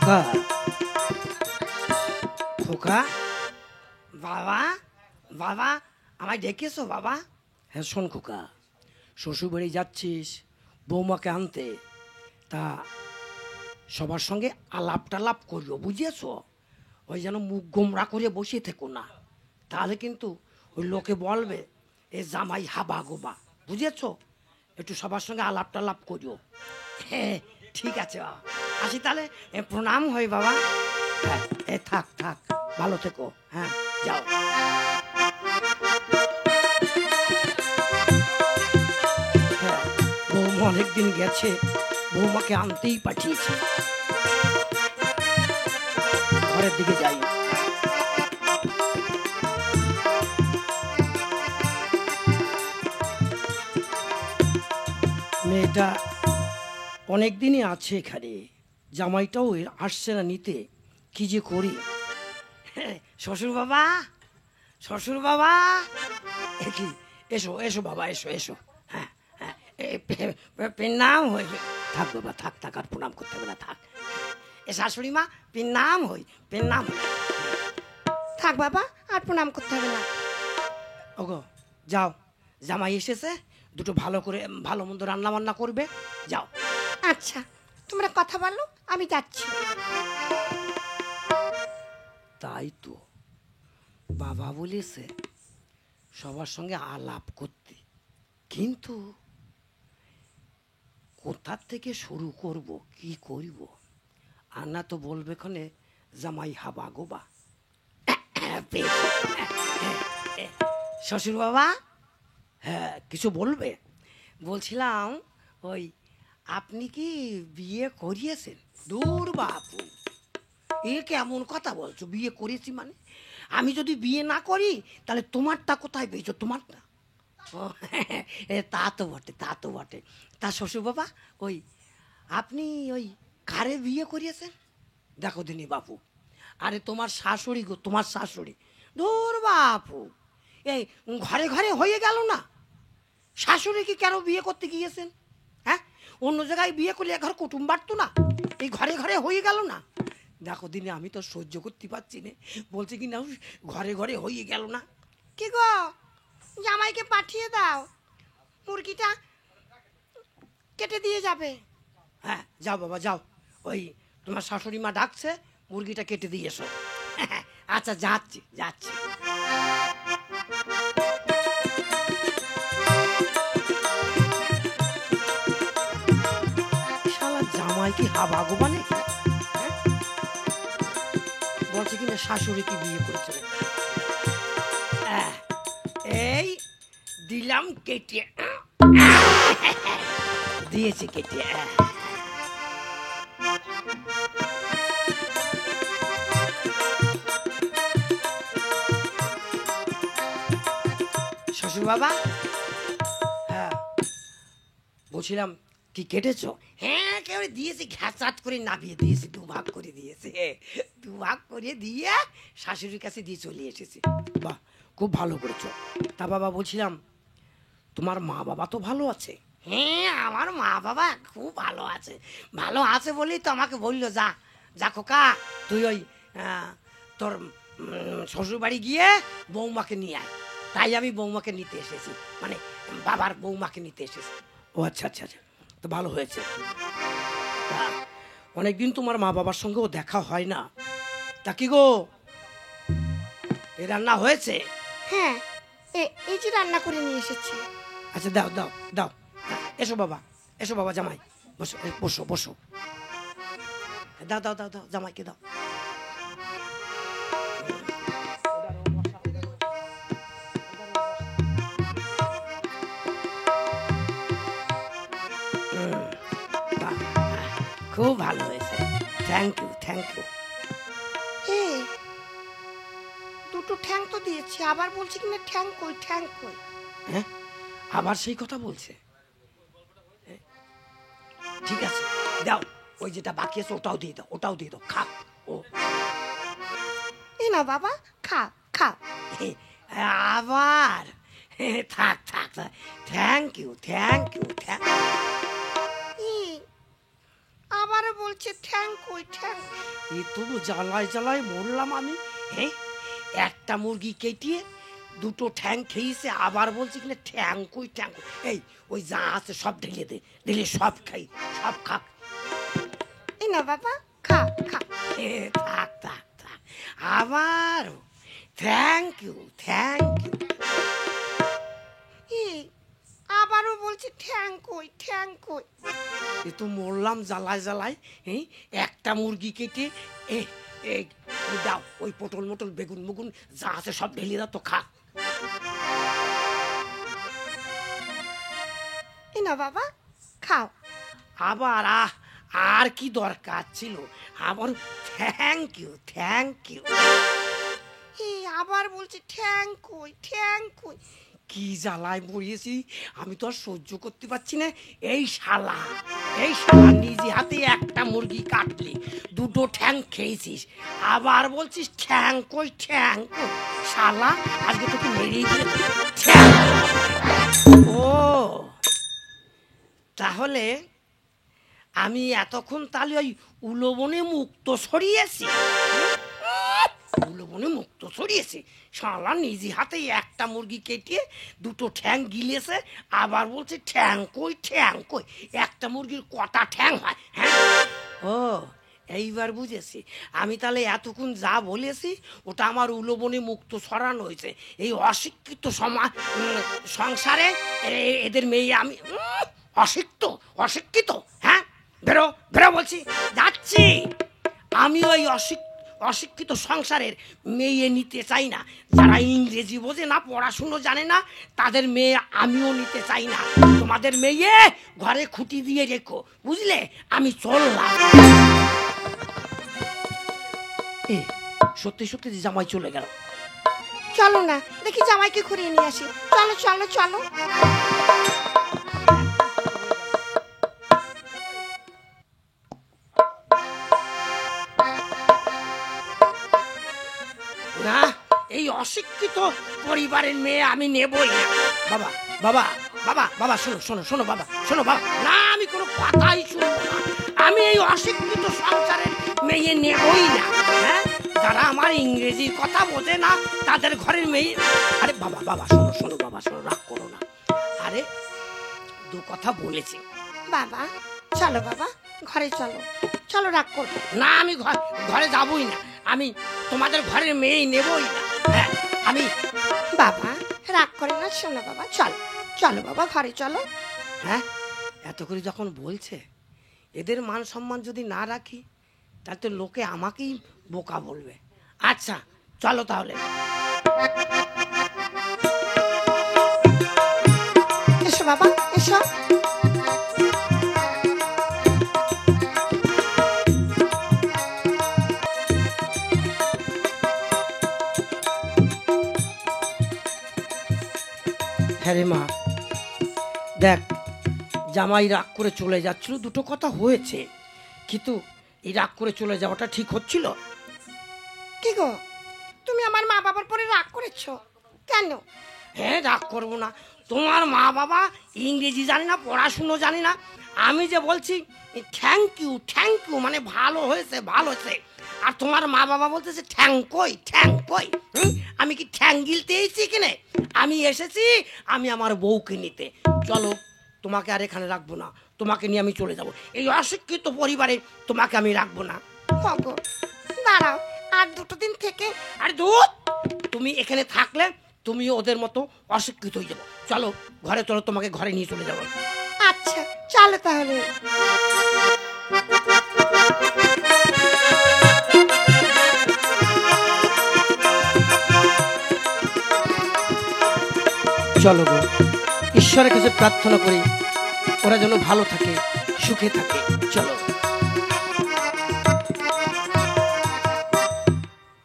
খোকা খোকা বাবা বাবা আমায় ডেকেছো বাবা? হ্যাঁ শোন খোকা, শ্বশুর বাড়ি যাচ্ছিস বৌমাকে আনতে, তা সবার সঙ্গে আলাপ টালাপ করিও, বুঝিয়েছ? ওই যেন মুখ গোমরা করে বসে থেকো না, তাহলে কিন্তু ওই লোকে বলবে এ জামাই হাবা গোবা, বুঝেছ? একটু সবার সঙ্গে আলাপ টালাপ করিও। হ্যাঁ ঠিক আছে বাবা, আসি তাহলে। প্রণাম হয় বাবা। হ্যাঁ এ থাক থাক, ভালো থেকো, হ্যাঁ যাও। হ্যাঁ বৌমা অনেকদিন গেছে, বৌমাকে আনতেই পাঠিয়েছে। ঘরের দিকে যাই। মেয়েটা অনেক দিনই আছে এখানে, জামাইটাও আসছে না নিতে, কি যে করি। শ্বশুর বাবা, শ্বশুর বাবা। কি এসো এসো বাবা, এসো এসো। হ্যাঁ হ্যাঁ প্রণাম হই। থাক বাবা থাক থাক, আর প্রণাম করতে হবে না, থাক। এ শাশুড়ি মা প্রণাম হই, প্রণাম হই। থাক বাবা, আর প্রণাম করতে হবে না। ওগো যাও, জামাই এসেছে, দুটো ভালো করে ভালো মন্দ রান্না বান্না করবে, যাও। আচ্ছা তোমরা কথা বলো, আমি যাচ্ছি। তাই তো বাবা বলেছে সবার সঙ্গে আলাপ করতে, কিন্তু কোথার থেকে শুরু করব, কি করব? আর না তো বলবে ক্ষণে জামাই হাবা গোবা। শ্বশুর বাবা, হ্যাঁ কিছু বলবে? বলছিলাম ওই আপনি কি বিয়ে করিয়েছেন? দূর বাপু, এ কেমন কথা বলছো? বিয়ে করেছি মানে? আমি যদি বিয়ে না করি তাহলে তোমারটা কোথায় পেয়েছো? তোমারটা? ও, তা তো বটে, তা তো বটে। তা শ্বশুর বাবা, ওই আপনি ওই কারে বিয়ে করিয়েছেন? দেখো দিনি বাপু, আরে তোমার শাশুড়ি গো, তোমার শাশুড়ি। দূর বাপু, এই ঘরে ঘরে হয়ে গেল না? শাশুড়িকে কেন বিয়ে করতে গিয়েছেন? হ্যাঁ, অন্য জায়গায় বিয়ে করলে ঘর কুটুম বাড়তো না, এই ঘরে ঘরে হয়ে গেল না? দেখো দিনে আমি তো সহ্য করতে পারছি না, বলছি কি না ঘরে ঘরে হয়ে গেল না। কি গো, জামাইকে পাঠিয়ে দাও, মুরগিটা কেটে দিয়ে যাবে। হ্যাঁ যাও বাবা যাও, ওই তোমার শাশুড়ি মা ডাকছে, মুরগিটা কেটে দিয়ে এসো। আচ্ছা যাচ্ছি যাচ্ছি। শালা জামাই কি হাবা গোবা নাকি? হ্যাঁ? বলছে কিনা শাশুড়িকে বিয়ে করেছে। এই দিলাম কেটে, দিয়েছি কেটে। শ্বশুর বাবা, হ্যাঁ বলছিলাম কি কেটেছো? হ্যাঁ কেউ দিয়েছি, ঘ্যাচাট করে নামিয়ে দিয়েছি, দুভাগ করে দিয়েছে, দুভাগ করে দিয়ে শাশুড়ির কাছে দিয়ে চলে এসেছি। বাহ খুব ভালো করেছো। তা বাবা বলছিলাম তোমার মা বাবা তো ভালো আছে? হ্যাঁ আমার মা বাবা খুব ভালো আছে, ভালো আছে বলেই তো আমাকে বললো যা যা খোকা, তুই ওই তোর শ্বশুর বাড়ি গিয়ে বৌমাকে নিয়ে আয়। তাই আমি বৌমাকে নিতে এসেছি, মানে বাবার বৌমাকে নিতে এসেছি। ও আচ্ছা আচ্ছা আচ্ছা, তো ভালো হয়েছে। তা অনেকদিন তোমার মা বাবার সঙ্গেও দেখা হয় না, তা কি গো এ রান্না হয়েছে? হ্যাঁ এই যে রান্না করে নিয়ে এসেছি। আচ্ছা দাও দাও দাও, এসো বাবা, এসো বাবা, জামাই বসো, বসো বসো, দাও দাও দাও দাও, জামাইকে দাও। বাহ, খুব ভালো হয়েছে, থ্যাংক ইউ থ্যাংক ইউ। দুটো ঠ্যাং তো দিয়েছি, আবার বলছি কিনা ঠ্যাং কই ঠ্যাং কই। হ্যাঁ আবার সেই কথা বলছে? ঠিক আছে দাও, ওই যেটা বাকি আছে ওটাও দিয়ে দাও, ওটাও দিয়ে দাও, খা। ও এই না বাবা, খা খা। আবার থাক থাক, থ্যাংক ইউ থ্যাংক ইউ। আবারও বলছি বলছে ঠ্যাং কই ঠ্যাং। এই তবু জ্বালায় জ্বালায় মরলাম আমি। হ্যাঁ, একটা মুরগি কেটিয়ে দুটো ঠ্যাং খেয়েছে, আবার বলছে কিনা ঠ্যাং কই ঠ্যাং কই। এই ওই যা আছে সব ঢেলে দে, ঢেলে সব খাই, সব খাক। এই না বাবা, খা খা। থাক থাক থাক, আবার থ্যাংক ইউ থ্যাংক ইউ। আবারও বলছে ঠ্যাং কই ঠ্যাং কই। এ তো মরলাম জ্বালায় জ্বালায়। হ্যাঁ, একটা মুরগি কেটে দাও, ওই পটল মটল বেগুন মুগুন যা আছে সব ঢেলে দাও তো খা। না বাবা খাও। আবার আর কি দরকার ছিল, আবার থ্যাংক ইউ থ্যাংক ইউ। আবার বলছে ঠ্যাং কই ঠ্যাং কই। কি জ্বালায় মরিয়েছি আমি, তো আর সহ্য করতে পারছি না। এই শালা নিজে হাতে একটা মুরগি কাটলি, দুটো ঠ্যাং খেয়েছিস, আবার বলছিস ঠ্যাং কই ঠ্যাং কই। শালা আজকে তোকে মেরেই দিয়ে ঠ্যাং। ও তাহলে আমি এতক্ষণ তাহলে ওই উলোবনে মুক্ত সরিয়েছি, উলোবনে মুক্ত সরিয়েছি। শালা নিজে হাতে একটা মুরগি কেটে দুটো ঠ্যাং গিলেছে, আবার বলছে ঠ্যাং কই ঠ্যাং কই। একটা মুরগির কটা ঠ্যাং হয়? হ্যাঁ, ও এইবার বুঝেছি। আমি তাহলে এতক্ষণ যা বলেছি ওটা আমার উলোবনে মুক্ত সরানো হয়েছে। এই অশিক্ষিত সংসারে এদের মেয়ে আমি অশিক্ষিত। হ্যাঁ, বেরো বেরো বলছি, যাচ্ছি। আমি ওই অশিক্ষিত সংসারের মেয়ে নিতে চাই না। যারা ইংরেজি বোঝে না, পড়াশুনো জানে না, তাদের মেয়ে আমিও নিতে চাই না। তোমাদের মেয়ে ঘরে খুঁটি দিয়ে রেখো, বুঝলে? আমি চললাম। সত্যি সত্যি জামাই চলে গেল। চলো না দেখি জামাইকে ঘুরিয়ে নিয়ে আসি। চলো চলো চলো। না, এই অশিক্ষিত পরিবারের মেয়ে আমি নেবই না। বাবা বাবা বাবা বাবা শোনো শোনো শোনো বাবা, শোনো বাবা। না, আমি কোনো কথাই শুনবো না। আমি এই অশিক্ষিত সংসারের মেয়ে নেবই না। হ্যাঁ, যারা আমার ইংরেজির কথা বোঝে না তাদের ঘরের মেয়ে। আরে বাবা বাবা শোনো শোনো বাবা, শোনো, রাগ করো না। আরে দু কথা বলেছি বাবা। চলো বাবা ঘরে চলো, চলো, রাগ করো না। আমি ঘরে যাবই না। আমি তোমাদের ঘরের মেয়ে নেবই না। হ্যাঁ, আমি বাবা রাগ করে না। শোনো বাবা, চলো চলো বাবা ঘরে চলো। হ্যাঁ, এত করে যখন বলছে, এদের মান সম্মান যদি না রাখি তাহলে তো লোকে আমাকেই বোকা বলবে। আচ্ছা চলো তাহলে। এসো বাবা এসো। হ্যাঁ রে মা, দেখ জামাই রাগ করে চলে যাচ্ছিল, দুটো কথা হয়েছে, কিন্তু এই রাগ করে চলে যাওয়াটা ঠিক হচ্ছিল? কি গো, তুমি আমার মা বাবার পরে রাগ করেছো কেন? হ্যাঁ, রাগ করবো না। তোমার মা বাবা ইংরেজি জানে না, পড়াশুনো জানে না। আমি যে বলছি থ্যাংক ইউ মানে ভালো হয়েছে ভালো হয়েছে, আর তোমার মা বাবা বলতেছে ঠ্যাং কই ঠ্যাং কই। আমি কি ঠ্যাং গিলতে এসেছি কিনে? আমি এসেছি আমি আমার বউকে নিতে। চলো, তোমাকে আর এখানে রাখবো না, তোমাকে নিয়ে আমি চলে যাব। এই অশিক্ষিত পরিবারে তোমাকে আমি রাখবো না। দাঁড়াও আর দুটো দিন থেকে। আর দুধ, তুমি এখানে থাকলে তুমি ওদের মতো অশিক্ষিত হয়ে যাবো। চলো ঘরে চলো, তোমাকে ঘরে নিয়ে চলে যাবো। আচ্ছা চলো তাহলে। চলো গো, ঈশ্বরের কাছে প্রার্থনা করি ওরা যেন ভালো থাকে, সুখে থাকে। চলো।